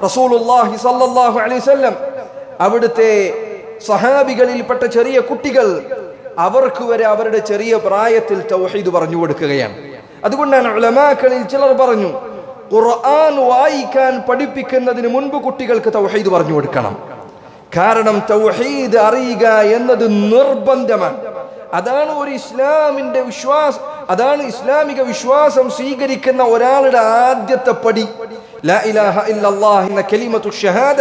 റസൂലുള്ളാഹി സ്വല്ലല്ലാഹു അലൈഹി വസല്ലം അവിടുത്തെ സഹാബികളിൽപ്പെട്ട ചെറിയ കുട്ടികൾ അവർക്ക് വരെ അവരുടെ ചെറിയ പ്രായത്തിൽ തൗഹീദ് പറഞ്ഞു കൊടുക്കുകയാണ്. അതുകൊണ്ടാണ് ഉലമാക്കളിൽ ചിലർ പറഞ്ഞു, ഖുർആൻ വായിക്കാൻ പഠിപ്പിക്കുന്നതിന് മുൻപ് കുട്ടികൾക്ക് തൗഹീദ് പറഞ്ഞു കൊടുക്കണം. കാരണം തൗഹീദ് അറിയുക എന്നത് നിർബന്ധമാണ്. അതാണ് ഒരു ഇസ്ലാമിന്റെ വിശ്വാസം, അതാണ് ഇസ്ലാമിക വിശ്വാസം സ്വീകരിക്കുന്ന ഒരാളുടെ ആദ്യത്തെ പടി. ലാ ഇലാഹ ഇല്ലല്ലാഹ് എന്ന കലിമത്തു ഷഹാദ,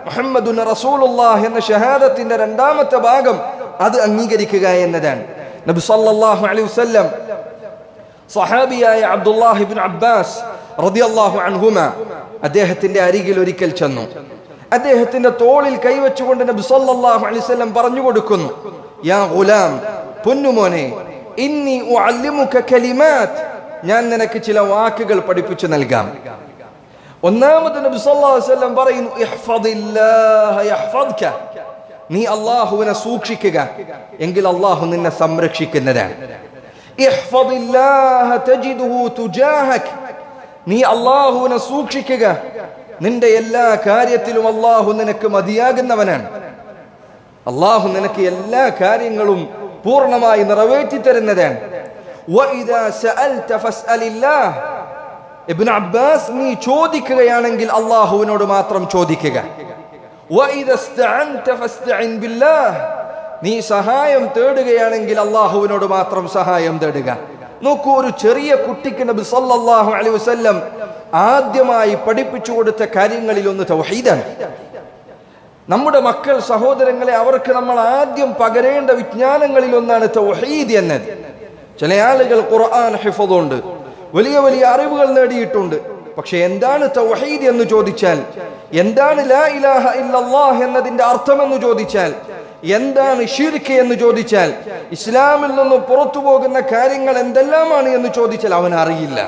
മുഹമ്മദുൻ റസൂലുള്ളാഹ് എന്ന ഷഹാദത്തിന്റെ രണ്ടാമത്തെ ഭാഗം അത് അംഗീകരിക്കുക എന്നതാണ്. നബി സല്ലല്ലാഹു അലൈഹി വസല്ലം സഹാബിയായ അബ്ദുല്ലാഹ് ഇബ്നു അബ്ബാസ് റളിയല്ലാഹു അൻഹുമ അദ്ദേഹത്തിന്റെ അരികിൽ ഒരിക്കൽ ചെന്നു. അദ്ദേഹത്തിന്റെ തോളിൽ കൈവച്ചുകൊണ്ട് നബി സല്ലല്ലാഹു അലൈഹി വസല്ലം പറഞ്ഞു കൊടുക്കുന്നു, യാ ഗുലാം, പൊന്നുമോനെ, ഇന്നി ഉഅല്ലിമുക കലിമാത്ത്, ഞാൻ നിനക്ക് ചില വാക്കുകൾ പഠിപ്പിച്ചു നൽകാം. ഒന്നാമത് നബി സല്ലല്ലാഹു അലൈഹി വസല്ലം പറയുന്നു, ഇഹ്ഫദില്ലാഹ യഹ്ഫദ്ക, നീ അല്ലാഹുവിനെ സൂക്ഷിക്കുക എങ്കിൽ അല്ലാഹു നിന്നെ സംരക്ഷിക്കുന്നതാണ്. ഇഹ്ഫദില്ലാഹ തജിദുഹു തുജാഹക, നീ അല്ലാഹുവിനെ സൂക്ഷിക്കുക, നിന്റെ എല്ലാ കാര്യത്തിലും അല്ലാഹു നിനക്ക് മതിയാകുന്നവനാണ്. അല്ലാഹു നിനക്ക് എല്ലാ കാര്യങ്ങളും പൂർണ്ണമായി നിറവേറ്റി തരുന്നതാണ്. വഇദാ സഅൽത ഫസ്അലില്ലാഹ്, ഇബ്നു അബ്ബാസ്, നീ ചോദിക്കുകയാണെങ്കിൽ അല്ലാഹുവിനോട് മാത്രം ചോദിക്കുക. വഇദാ ഇസ്തഅൻത ഫസ്തഇൻ ബില്ലാഹ്, നീ സഹായം തേടുകയാണെങ്കിൽ അല്ലാഹുവിനോട് മാത്രം സഹായം തേടുക. നോക്കൂ, ഒരു ചെറിയ കുട്ടിക്ക് നബി സല്ലല്ലാഹു അലൈഹി വസല്ലം ആദ്യമായി പഠിപ്പിച്ചു കൊടുത്ത കാര്യങ്ങളിൽ ഒന്ന് തൗഹീദാണ്. നമ്മുടെ മക്കൾ, സഹോദരങ്ങളെ, അവർക്ക് നമ്മൾ ആദ്യം പകരേണ്ട വിജ്ഞാനങ്ങളിൽ ഒന്നാണ് തൗഹീദ് എന്നത്. ചില ആളുകൾ ഖുർആൻ ഹിഫ്ളുണ്ട്, വലിയ വലിയ അറിവുകൾ നേടിയിട്ടുണ്ട്. പക്ഷെ എന്താണ് തൗഹീദ് എന്ന് ചോദിച്ചാൽ, എന്താണ് ലാ ഇലാഹ ഇല്ലല്ലാഹ് എന്നതിന്റെ അർത്ഥം എന്ന് ചോദിച്ചാൽ, എന്താണ് ശിർക്ക് എന്ന് ചോദിച്ചാൽ, ഇസ്ലാമിൽ നിന്ന് പുറത്തു പോകുന്ന കാര്യങ്ങൾ എന്തെല്ലാമാണ് എന്ന് ചോദിച്ചാൽ അവൻ അറിയില്ല.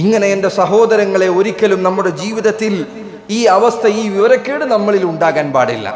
ഇങ്ങനെ എന്റെ സഹോദരങ്ങളെ, ഒരിക്കലും നമ്മുടെ ജീവിതത്തിൽ ഈ അവസ്ഥ, ഈ വിവരക്കേട് നമ്മളിൽ ഉണ്ടാകാൻ പാടില്ല.